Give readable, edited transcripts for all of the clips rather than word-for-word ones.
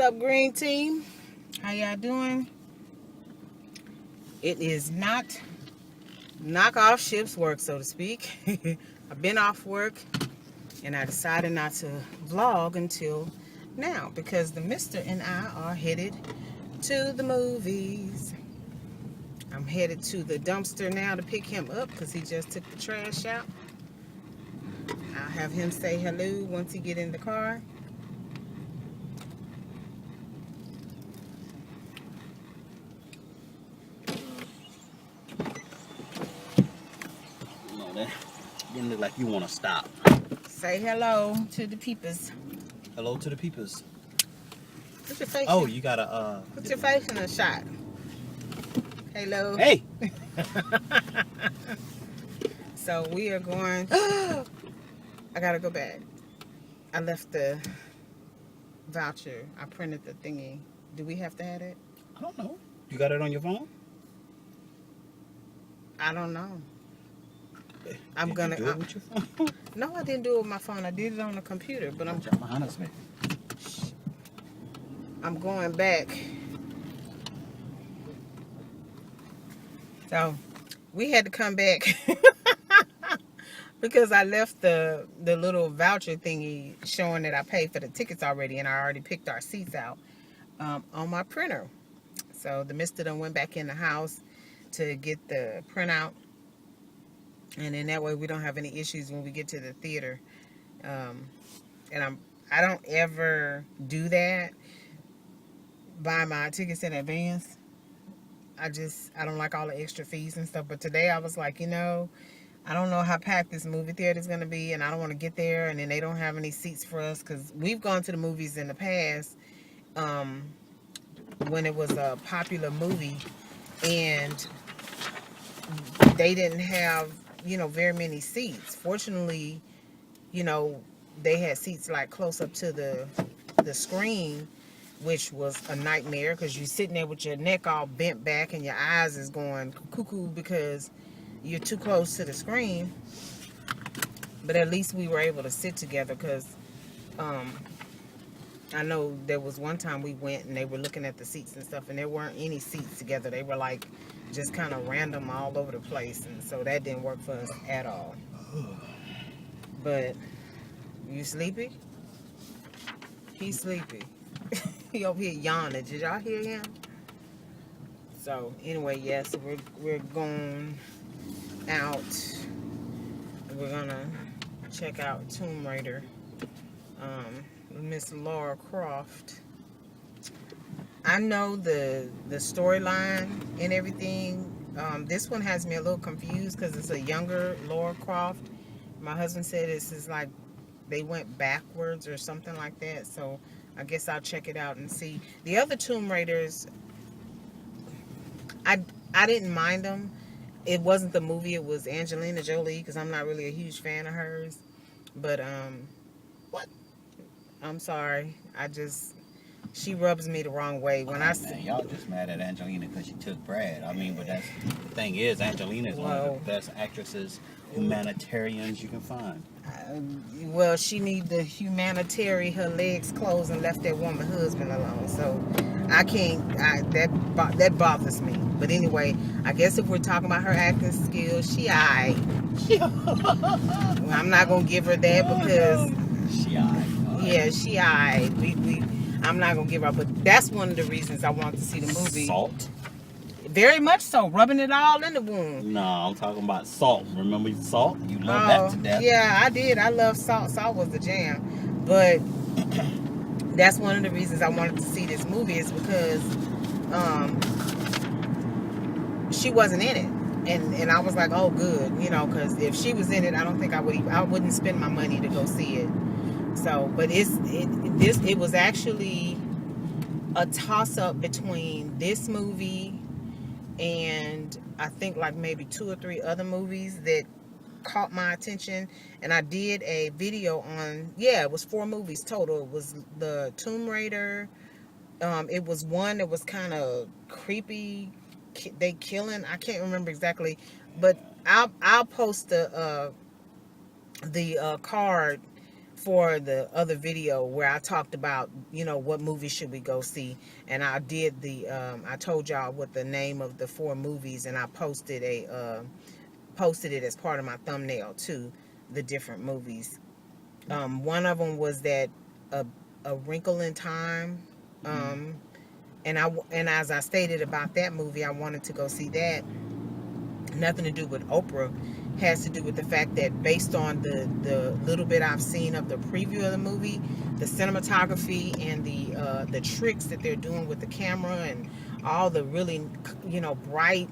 up, Green Team? How y'all doing? It is not knock off shift's work, so to speak. I've been off work, and I decided not to vlog until now because the Mister and I are headed to the movies. I'm headed to the dumpster now to pick him up because he just took the trash out. I'll have him say hello once he get in the car. Didn't look like you want to stop. Say hello to the peepers. Hello to the peepers. Put your face. Oh, in, you gotta put your face in a shot. Hello. Hey. So we are going. I gotta go back. I left the voucher. I printed the thingy. Do we have to have it? I don't know. You got it on your phone? I don't know. I'm Did gonna. you do it with your phone? No, I didn't do it with my phone. I did it on the computer. But I'm going back. So we had to come back because I left the little voucher thingy showing that I paid for the tickets already, and I already picked our seats out on my printer. So the Mister done went back in the house to get the printout, and then that way we don't have any issues when we get to the theater. And I don't ever do that, buy my tickets in advance. I don't like all the extra fees and stuff. But today I was like, I don't know how packed this movie theater is going to be, and I don't want to get there and then they don't have any seats for us, because we've gone to the movies in the past when it was a popular movie and they didn't have very many seats. Fortunately, they had seats like close up to the screen, which was a nightmare because you're sitting there with your neck all bent back and your eyes is going cuckoo because you're too close to the screen. But at least we were able to sit together because I know there was one time we went and they were looking at the seats and stuff and there weren't any seats together. They were like just kind of random all over the place, and so that didn't work for us at all. But you sleepy? He's sleepy. He over here yawning. Did y'all hear him? So anyway, yes, we're going out. We're gonna check out Tomb Raider. Miss Lara Croft. I know the storyline and everything. This one has me a little confused because it's a younger Lara Croft. My husband said this is like they went backwards or something like that. So I guess I'll check it out and see. The other Tomb Raiders, I didn't mind them. It wasn't the movie. It was Angelina Jolie, because I'm not really a huge fan of hers. But What? I'm sorry. She rubs me the wrong way when I man, y'all just mad at Angelina because she took Brad. I mean, but the thing is, Angelina is one of the best actresses, humanitarians you can find. Well, she need the humanitarian, her legs closed, and left that woman husband alone. So I can't. That bothers me. But anyway, I guess if we're talking about her acting skills, she aight. I'm not gonna give her that because she aight. Yeah, she aight. I'm not gonna give her. But that's one of the reasons I want to see the movie. Salt. Very much so, rubbing it all in the wound. No, I'm talking about Salt. Remember Salt? You love that to death. Yeah, I did. I love Salt. Salt was the jam. But that's one of the reasons I wanted to see this movie is because she wasn't in it. And I was like, oh, good. Because if she was in it, I don't think I wouldn't spend my money to go see it. So, but it was actually a toss-up between this movie and I think like maybe 2 or 3 other movies that caught my attention. And I did a video on, it was 4 movies total. It was the Tomb Raider. It was one that was kind of creepy. They killing. I can't remember exactly, but I'll post the card for the other video where I talked about, what movie should we go see, and I did I told y'all what the name of the 4 movies, and I posted it as part of my thumbnail too, the different movies. One of them was that a Wrinkle in Time, and as I stated about that movie, I wanted to go see that. Nothing to do with Oprah, has to do with the fact that based on the little bit I've seen of the preview of the movie, the cinematography and the tricks that they're doing with the camera and all the really bright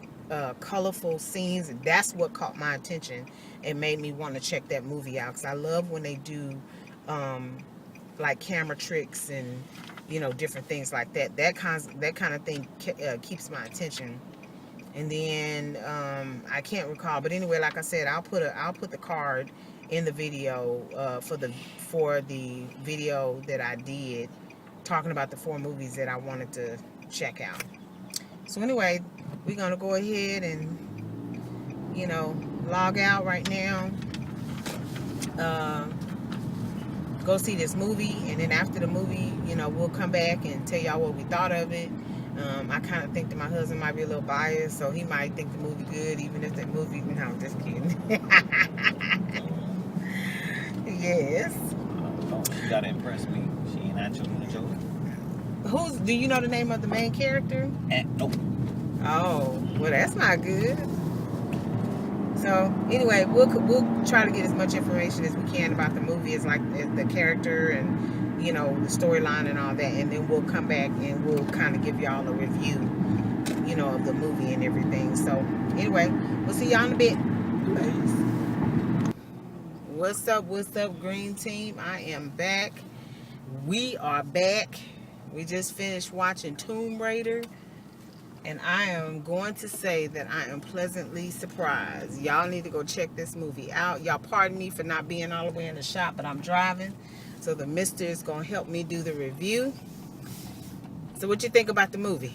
colorful scenes, that's what caught my attention and made me want to check that movie out, because I love when they do like camera tricks and different things like that. That kind of thing keeps my attention. And then I can't recall, but anyway, like I said, I'll put the card in the video for the video that I did talking about the 4 movies that I wanted to check out. So anyway, we're gonna go ahead and log out right now. Go see this movie, and then after the movie, we'll come back and tell y'all what we thought of it. I kind of think that my husband might be a little biased, so he might think the movie good, even if that movie... No, I'm just kidding. Yes. She gotta impress me. She ain't Angelina Jolie. Do you know the name of the main character? Nope. Oh, well, that's not good. So anyway, we'll try to get as much information as we can about the movie, as like the character and the storyline and all that, and then we'll come back and we'll kind of give y'all a review, of the movie and everything. So anyway, we'll see y'all in a bit. Peace. What's up, Green Team? I am back. We are back. We just finished watching Tomb Raider, and I am going to say that I am pleasantly surprised. Y'all need to go check this movie out. Y'all pardon me for not being all the way in the shop, but I'm driving. So the mister is going to help me do the review. So what you think about the movie?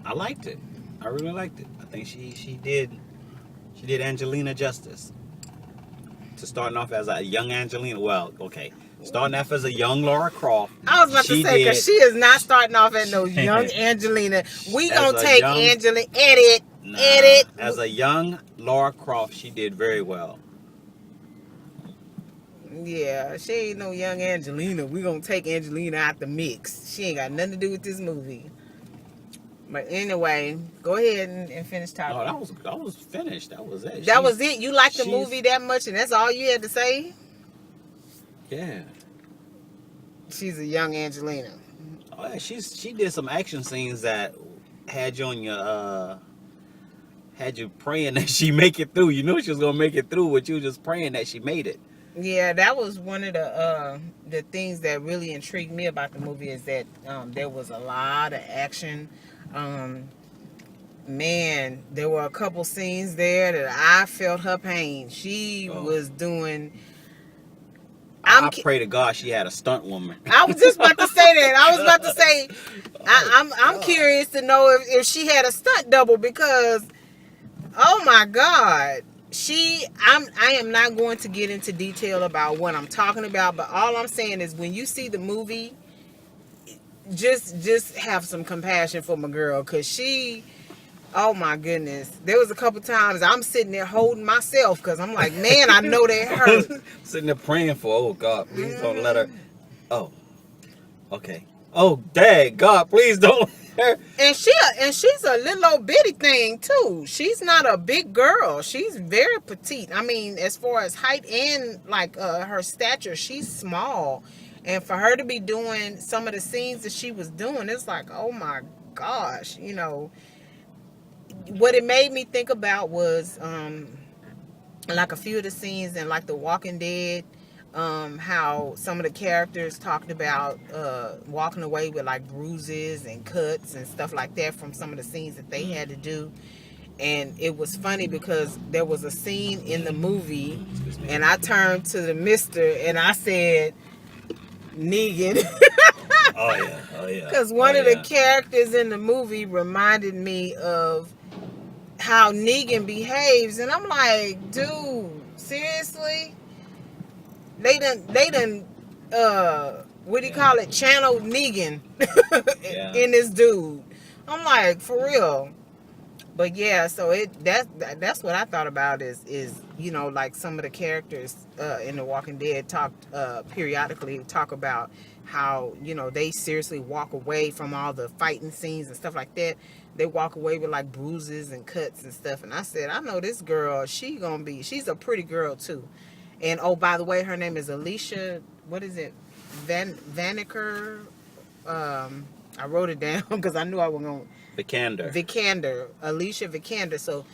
I liked it. I really liked it. I think she did Angelina justice. To starting off as a young Angelina. Well, okay. Starting off as a young Laura Croft. I was about to say, because she is not starting off as no young Angelina. We going to take Angelina. Edit. As a young Laura Croft, she did very well. Yeah, she ain't no young Angelina. We gonna take Angelina out the mix. She ain't got nothing to do with this movie. But anyway, go ahead and finish talking. Oh, that was finished. That was it. That was it? You liked the movie that much and that's all you had to say? Yeah. She's a young Angelina. Oh yeah, she did some action scenes that had you on your had you praying that she make it through. You knew she was gonna make it through, but you were just praying that she made it. Yeah, that was one of the things that really intrigued me about the movie, is that there was a lot of action. Man, there were a couple scenes there that I felt her pain. She was doing... I pray to God she had a stunt woman. I was just about to say that. I was about to say, I'm curious to know if she had a stunt double, because, oh my God. I am not going to get into detail about what I'm talking about, but all I'm saying is when you see the movie, just have some compassion for my girl, because she, oh my goodness, there was a couple times I'm sitting there holding myself, because I'm like, man, I know that hurt. Sitting there praying for, oh God, please don't let her. Oh, okay. Oh, dang, God, please don't. And she's a little old bitty thing too. She's not a big girl. She's very petite. I mean, as far as height and like her stature, she's small. And for her to be doing some of the scenes that she was doing, it's like, oh my gosh, What it made me think about was like a few of the scenes in like The Walking Dead. How some of the characters talked about walking away with like bruises and cuts and stuff like that from some of the scenes that they had to do. And it was funny because there was a scene in the movie and I turned to the mister and I said, Negan. Oh yeah. Because one of the characters in the movie reminded me of how Negan behaves. And I'm like, dude, seriously? they done what do you call it, channel Negan in this dude. I'm like, for real. But yeah, so that's what I thought about is you know, like some of the characters in The Walking Dead periodically talk about how, you know, they seriously walk away from all the fighting scenes and stuff like that. They walk away with like bruises and cuts and stuff. And I said, I know this girl, she's a pretty girl too. And oh, by the way, her name is Alicia, what is it? Vanaker. I wrote it down because I knew I was going to. Vikander. Alicia Vikander. So,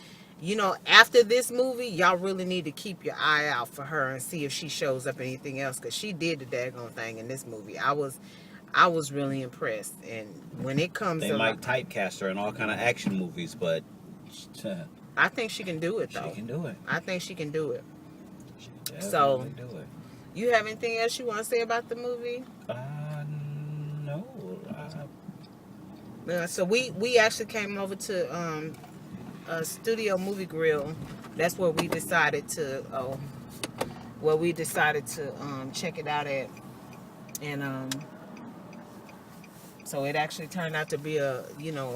you know, after this movie, y'all really need to keep your eye out for her and see if she shows up in anything else, because she did the daggone thing in this movie. I was really impressed. And when it comes they might typecast her in all kind of action movies, but I think she can do it, though. She can do it. I think she can do it. So, do it. You have anything else you want to say about the movie? No. So we actually came over to a Studio Movie Grill. That's where we decided to check it out at, and so it actually turned out to be a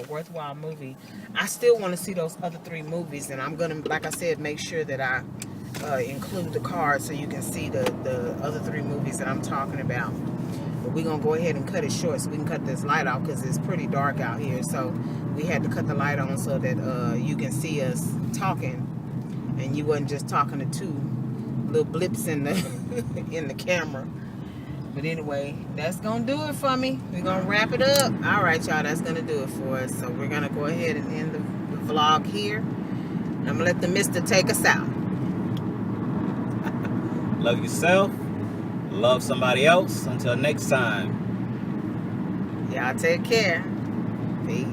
worthwhile movie. I still want to see those other 3 movies, and I'm gonna, like I said, make sure that I include the card so you can see the other 3 movies that I'm talking about. But we're going to go ahead and cut it short so we can cut this light off because it's pretty dark out here. So we had to cut the light on so that you can see us talking and you wasn't just talking to 2 little blips in the in the camera. But anyway, that's going to do it for me. We're going to wrap it up. All right, y'all, that's going to do it for us. So we're going to go ahead and end the vlog here. And I'm going to let the mister take us out. Love yourself. Love somebody else. Until next time. Y'all take care. Peace.